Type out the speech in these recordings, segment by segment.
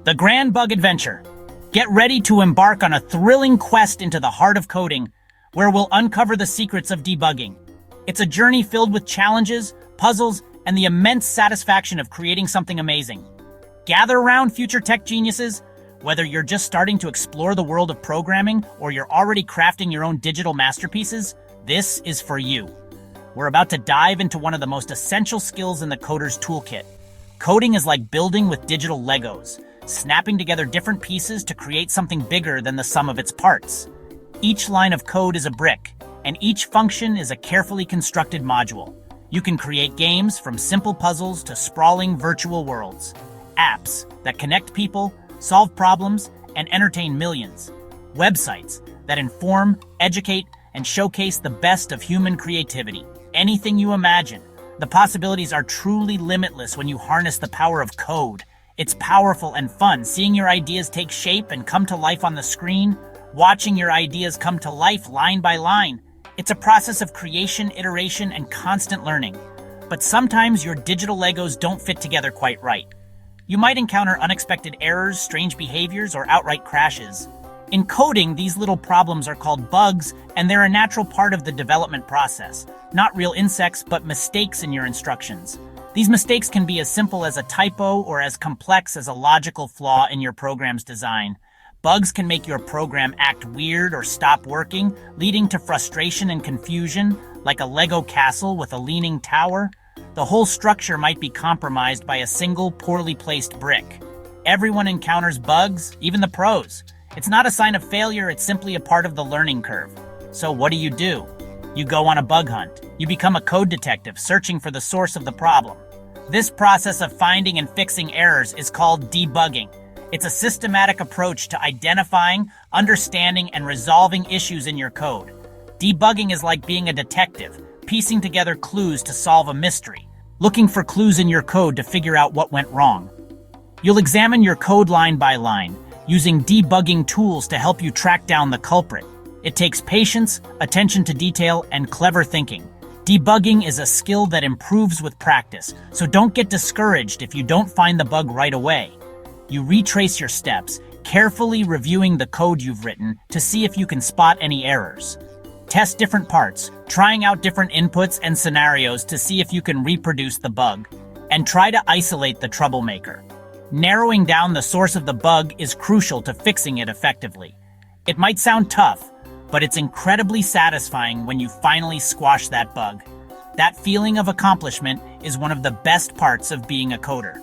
The Grand Bug Adventure. Get ready to embark on a thrilling quest into the heart of coding, where we'll uncover the secrets of debugging. It's a journey filled with challenges, puzzles, and the immense satisfaction of creating something amazing. Gather around, future tech geniuses. Whether you're just starting to explore the world of programming or you're already crafting your own digital masterpieces, this is for you. We're about to dive into one of the most essential skills in the coder's toolkit. Coding is like building with digital Legos, snapping together different pieces to create something bigger than the sum of its parts. Each line of code is a brick, and each function is a carefully constructed module. You can create games from simple puzzles to sprawling virtual worlds, apps that connect people, solve problems, and entertain millions, websites that inform, educate, and showcase the best of human creativity. Anything you imagine. The possibilities are truly limitless when you harness the power of code. It's powerful and fun, seeing your ideas take shape and come to life on the screen, watching your ideas come to life line by line. It's a process of creation, iteration, and constant learning. But sometimes your digital Legos don't fit together quite right. You might encounter unexpected errors, strange behaviors, or outright crashes. In coding, these little problems are called bugs, and they're a natural part of the development process. Not real insects, but mistakes in your instructions. These mistakes can be as simple as a typo or as complex as a logical flaw in your program's design. Bugs can make your program act weird or stop working, leading to frustration and confusion, like a Lego castle with a leaning tower. The whole structure might be compromised by a single poorly placed brick. Everyone encounters bugs, even the pros. It's not a sign of failure, it's simply a part of the learning curve. So what do? You go on a bug hunt. You become a code detective, searching for the source of the problem. This process of finding and fixing errors is called debugging. It's a systematic approach to identifying, understanding, and resolving issues in your code. Debugging is like being a detective, piecing together clues to solve a mystery, looking for clues in your code to figure out what went wrong. You'll examine your code line by line, using debugging tools to help you track down the culprit. It takes patience, attention to detail, and clever thinking. Debugging is a skill that improves with practice, so don't get discouraged if you don't find the bug right away. You retrace your steps, carefully reviewing the code you've written to see if you can spot any errors. Test different parts, trying out different inputs and scenarios to see if you can reproduce the bug, and try to isolate the troublemaker. Narrowing down the source of the bug is crucial to fixing it effectively. It might sound tough, but it's incredibly satisfying when you finally squash that bug. That feeling of accomplishment is one of the best parts of being a coder.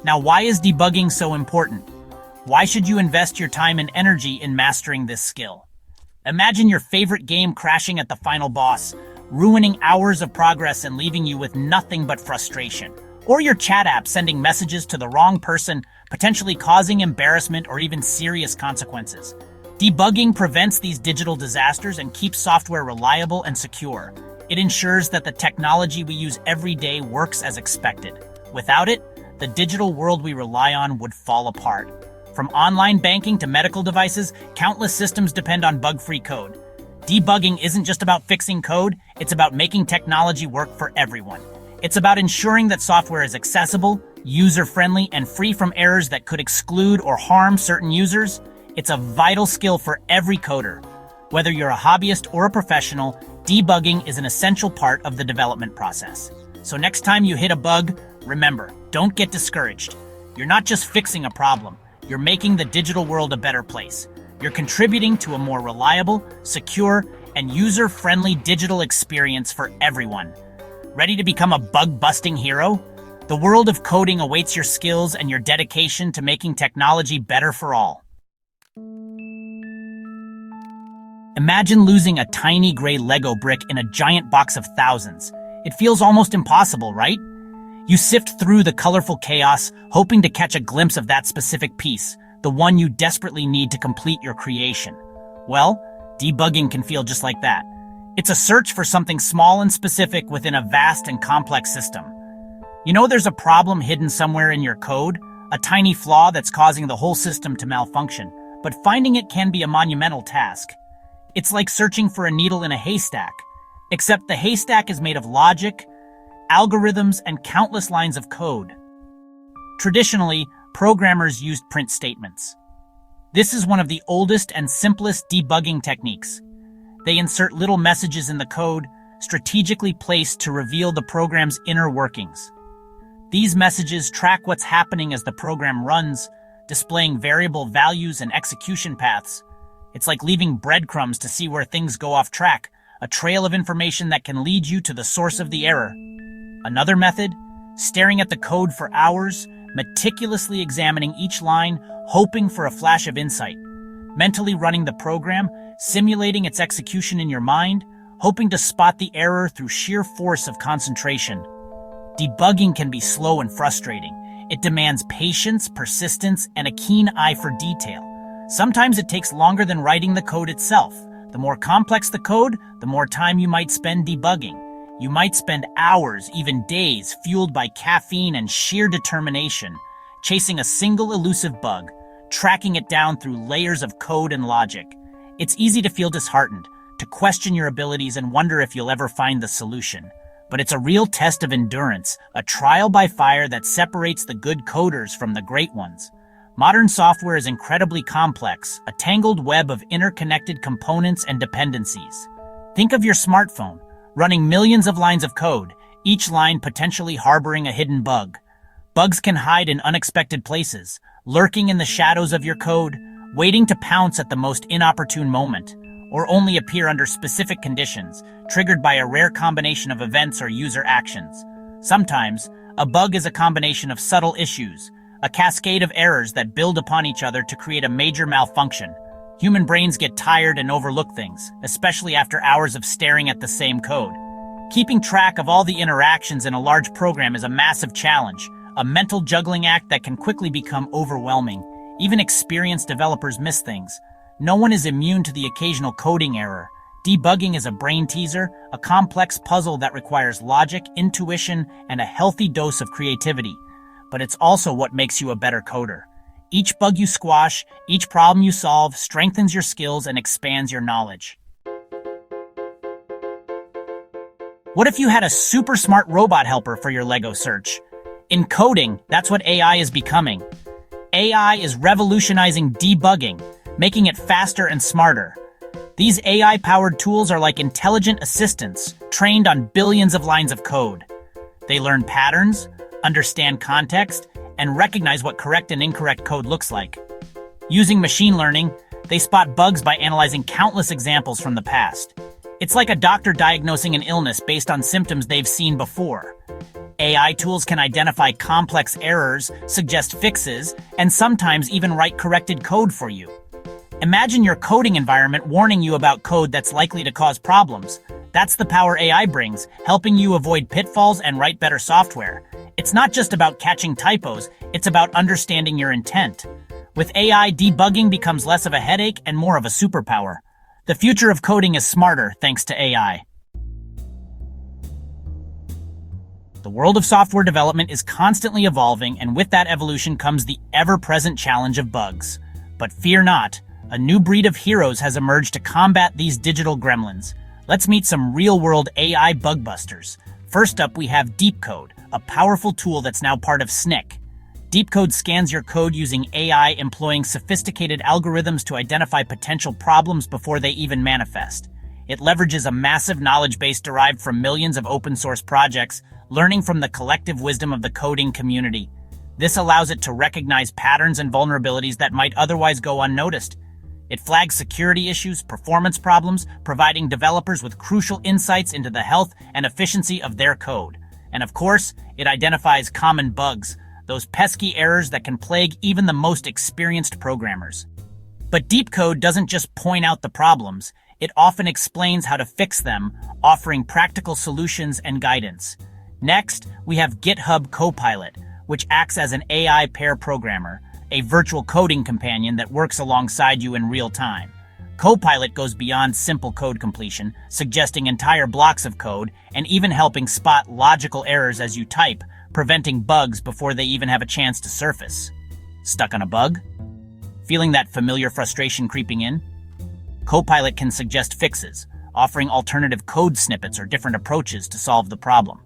Now, why is debugging so important? Why should you invest your time and energy in mastering this skill? Imagine your favorite game crashing at the final boss, ruining hours of progress and leaving you with nothing but frustration. Or your chat app sending messages to the wrong person, potentially causing embarrassment or even serious consequences. Debugging prevents these digital disasters and keeps software reliable and secure. It ensures that the technology we use every day works as expected. Without it, the digital world we rely on would fall apart. From online banking to medical devices, countless systems depend on bug-free code. Debugging isn't just about fixing code, it's about making technology work for everyone. It's about ensuring that software is accessible, user-friendly, and free from errors that could exclude or harm certain users. It's a vital skill for every coder. Whether you're a hobbyist or a professional, debugging is an essential part of the development process. So next time you hit a bug, remember, don't get discouraged. You're not just fixing a problem, you're making the digital world a better place. You're contributing to a more reliable, secure, and user-friendly digital experience for everyone. Ready to become a bug-busting hero? The world of coding awaits your skills and your dedication to making technology better for all. Imagine losing a tiny gray Lego brick in a giant box of thousands. It feels almost impossible, right? You sift through the colorful chaos, hoping to catch a glimpse of that specific piece, the one you desperately need to complete your creation. Well, debugging can feel just like that. It's a search for something small and specific within a vast and complex system. You know there's a problem hidden somewhere in your code, a tiny flaw that's causing the whole system to malfunction, but finding it can be a monumental task. It's like searching for a needle in a haystack, except the haystack is made of logic, algorithms, and countless lines of code. Traditionally, programmers used print statements. This is one of the oldest and simplest debugging techniques. They insert little messages in the code, strategically placed to reveal the program's inner workings. These messages track what's happening as the program runs, displaying variable values and execution paths. It's like leaving breadcrumbs to see where things go off track, a trail of information that can lead you to the source of the error. Another method, staring at the code for hours, meticulously examining each line, hoping for a flash of insight. Mentally running the program, simulating its execution in your mind, hoping to spot the error through sheer force of concentration. Debugging can be slow and frustrating. It demands patience, persistence, and a keen eye for detail. Sometimes it takes longer than writing the code itself. The more complex the code, the more time you might spend debugging. You might spend hours, even days, fueled by caffeine and sheer determination, chasing a single elusive bug, tracking it down through layers of code and logic. It's easy to feel disheartened, to question your abilities and wonder if you'll ever find the solution. But it's a real test of endurance, a trial by fire that separates the good coders from the great ones. Modern software is incredibly complex, a tangled web of interconnected components and dependencies. Think of your smartphone, running millions of lines of code, each line potentially harboring a hidden bug. Bugs can hide in unexpected places, lurking in the shadows of your code, waiting to pounce at the most inopportune moment, or only appear under specific conditions, triggered by a rare combination of events or user actions. Sometimes, a bug is a combination of subtle issues, a cascade of errors that build upon each other to create a major malfunction. Human brains get tired and overlook things, especially after hours of staring at the same code. Keeping track of all the interactions in a large program is a massive challenge, a mental juggling act that can quickly become overwhelming. Even experienced developers miss things. No one is immune to the occasional coding error. Debugging is a brain teaser, a complex puzzle that requires logic, intuition, and a healthy dose of creativity. But it's also what makes you a better coder. Each bug you squash, each problem you solve, strengthens your skills and expands your knowledge. What if you had a super smart robot helper for your Lego search? In coding, that's what AI is becoming. AI is revolutionizing debugging, making it faster and smarter. These AI-powered tools are like intelligent assistants, trained on billions of lines of code. They learn patterns, understand context, and recognize what correct and incorrect code looks like. Using machine learning, they spot bugs by analyzing countless examples from the past. It's like a doctor diagnosing an illness based on symptoms they've seen before. AI tools can identify complex errors, suggest fixes, and sometimes even write corrected code for you. Imagine your coding environment warning you about code that's likely to cause problems. That's the power AI brings, helping you avoid pitfalls and write better software. It's not just about catching typos, it's about understanding your intent. With AI, debugging becomes less of a headache and more of a superpower. The future of coding is smarter thanks to AI. The world of software development is constantly evolving, and with that evolution comes the ever-present challenge of bugs. But fear not, a new breed of heroes has emerged to combat these digital gremlins. Let's meet some real-world AI bug busters. First up, we have DeepCode, a powerful tool that's now part of SNCC. DeepCode scans your code using AI, employing sophisticated algorithms to identify potential problems before they even manifest. It leverages a massive knowledge base derived from millions of open-source projects, learning from the collective wisdom of the coding community. This allows it to recognize patterns and vulnerabilities that might otherwise go unnoticed. It flags security issues, performance problems, providing developers with crucial insights into the health and efficiency of their code. And of course, it identifies common bugs, those pesky errors that can plague even the most experienced programmers. But DeepCode doesn't just point out the problems, it often explains how to fix them, offering practical solutions and guidance. Next, we have GitHub Copilot, which acts as an AI pair programmer, a virtual coding companion that works alongside you in real time. Copilot goes beyond simple code completion, suggesting entire blocks of code and even helping spot logical errors as you type, preventing bugs before they even have a chance to surface. Stuck on a bug? Feeling that familiar frustration creeping in? Copilot can suggest fixes, offering alternative code snippets or different approaches to solve the problem.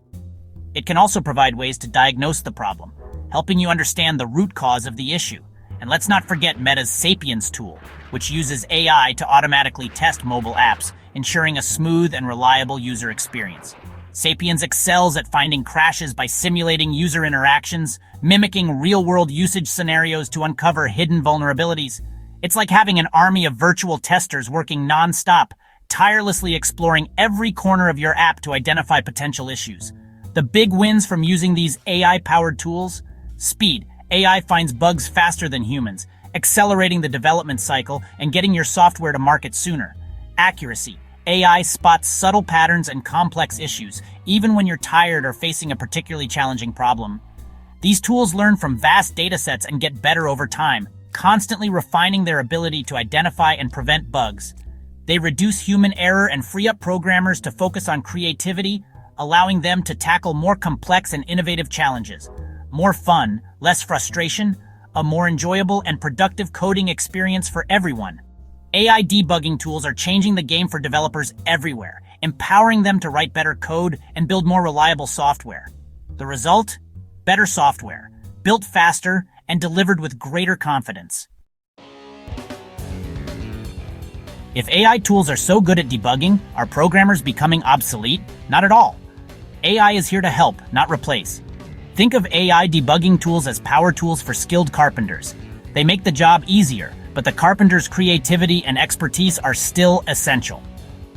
It can also provide ways to diagnose the problem, helping you understand the root cause of the issue. And let's not forget Meta's Sapiens tool, which uses AI to automatically test mobile apps, ensuring a smooth and reliable user experience. Sapiens excels at finding crashes by simulating user interactions, mimicking real-world usage scenarios to uncover hidden vulnerabilities. It's like having an army of virtual testers working non-stop, tirelessly exploring every corner of your app to identify potential issues. The big wins from using these AI-powered tools? Speed. AI finds bugs faster than humans, accelerating the development cycle and getting your software to market sooner. Accuracy. AI spots subtle patterns and complex issues, even when you're tired or facing a particularly challenging problem. These tools learn from vast datasets and get better over time, constantly refining their ability to identify and prevent bugs. They reduce human error and free up programmers to focus on creativity, allowing them to tackle more complex and innovative challenges. More fun, less frustration, a more enjoyable and productive coding experience for everyone. AI debugging tools are changing the game for developers everywhere, empowering them to write better code and build more reliable software. The result? Better software, built faster and delivered with greater confidence. If AI tools are so good at debugging, are programmers becoming obsolete? Not at all. AI is here to help, not replace. Think of AI debugging tools as power tools for skilled carpenters. They make the job easier, but the carpenter's creativity and expertise are still essential.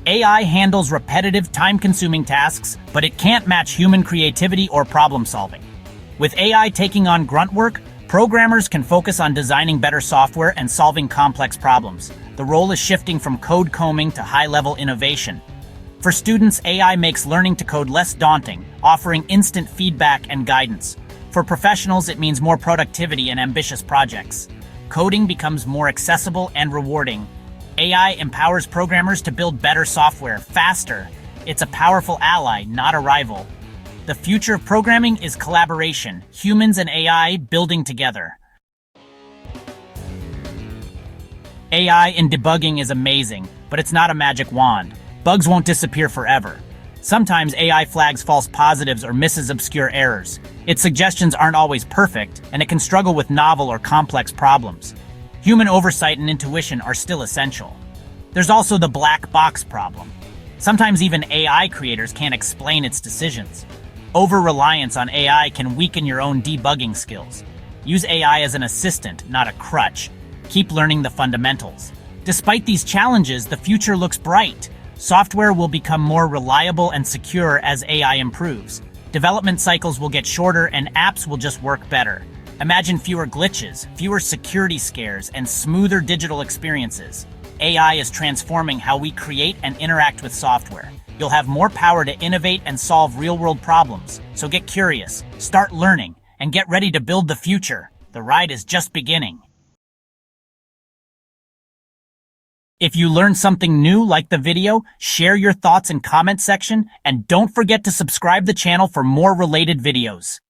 AI handles repetitive, time-consuming tasks, but it can't match human creativity or problem-solving. With AI taking on grunt work, programmers can focus on designing better software and solving complex problems. The role is shifting from code combing to high-level innovation. For students, AI makes learning to code less daunting, offering instant feedback and guidance. For professionals, it means more productivity and ambitious projects. Coding becomes more accessible and rewarding. AI empowers programmers to build better software faster. It's a powerful ally, not a rival. The future of programming is collaboration, humans and AI building together. AI in debugging is amazing, but it's not a magic wand. Bugs won't disappear forever. Sometimes AI flags false positives or misses obscure errors. Its suggestions aren't always perfect, and it can struggle with novel or complex problems. Human oversight and intuition are still essential. There's also the black box problem. Sometimes even AI creators can't explain its decisions. Over-reliance on AI can weaken your own debugging skills. Use AI as an assistant, not a crutch. Keep learning the fundamentals. Despite these challenges, the future looks bright. Software will become more reliable and secure as AI improves. Development cycles will get shorter and apps will just work better. Imagine fewer glitches, fewer security scares, and smoother digital experiences. AI is transforming how we create and interact with software. You'll have more power to innovate and solve real-world problems. So get curious, start learning, and get ready to build the future. The ride is just beginning. If you learned something new, like the video, share your thoughts in comment section, and don't forget to subscribe the channel for more related videos.